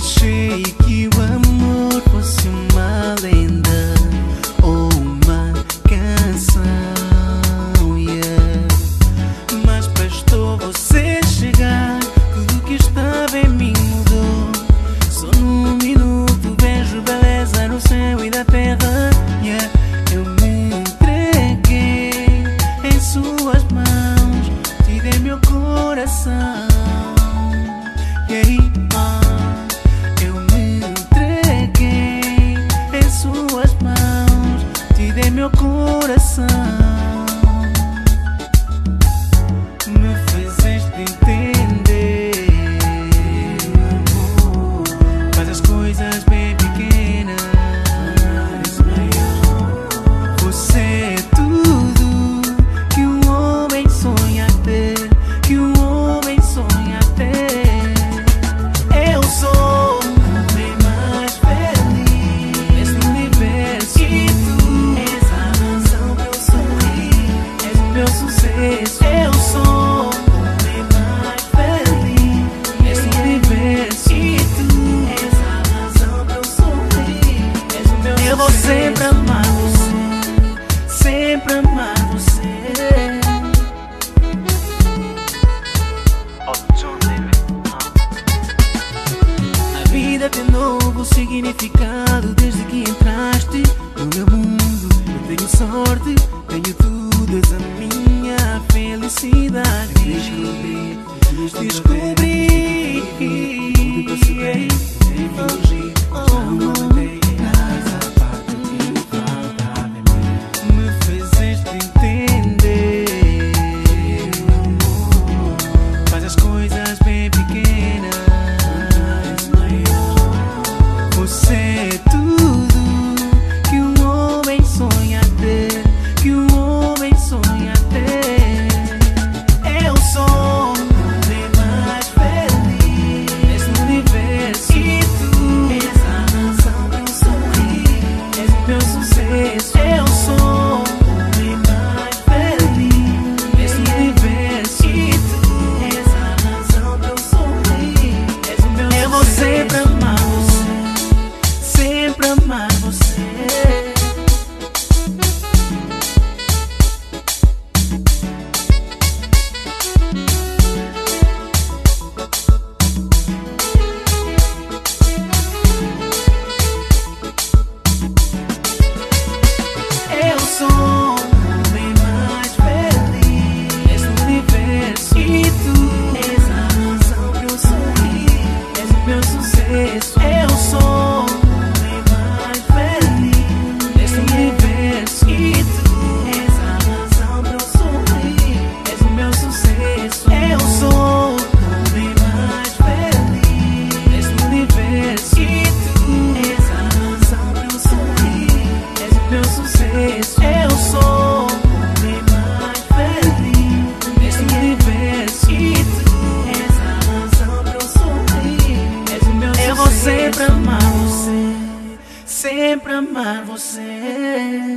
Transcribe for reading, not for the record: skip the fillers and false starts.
Achei que o amor fosse uma lenda ou uma canção, yeah. Mas bastou você chegar, tudo que estava em mim mudou. Só num minuto vejo beleza no céu e da terra, yeah. Eu me entreguei em suas mãos, te dei meu coração, yeah. Eu me entreguei em suas mãos, te dei meu coração. Me fizeste entender, amor, faz as coisas bem pequenas. Você é tudo que um homem sonha ter, que um homem sonha ter. Eu sou o homem mais feliz nesse universo, e tu és a razão pra eu sorrir, és o meu sucesso. Eu sou o homem mais feliz nesse universo, e tu és a razão pra eu sorrir, és o meu sucesso. Eu vou sempre amar você, sempre amar você. A vida tem novo significado desde que entraste no meu mundo. Eu tenho sorte, tenho tudo, és a minha felicidade. Descobri me fizeste entender, amor, faz as coisas bem pequenas. Você é tudo que um homem sonha ter, que um homem sonha ter. Eu sou o homem mais feliz nesse universo, e tu és a razão pra eu sorrir, és o meu sucesso. Eu sou o homem mais feliz nesse universo, e tu és a razão pra eu sorrir, és o meu sucesso. Eu vou sempre amar você, sempre amar você. Eu sou o homem mais feliz nesse universo, e tu és a razão pra eu sorrir, és o meu sucesso. Eu sou o homem mais feliz nesse universo, e tu és a razão pra eu sorrir, és o meu sucesso. Eu sou o homem mais feliz nesse universo, e tu és a razão pra eu sorrir, és o meu sucesso. Eu sou o homem mais feliz nesse universo, e tu és a razão pra eu sorrir, és o meu sucesso. Eu vou sempre amar você, sempre amar você.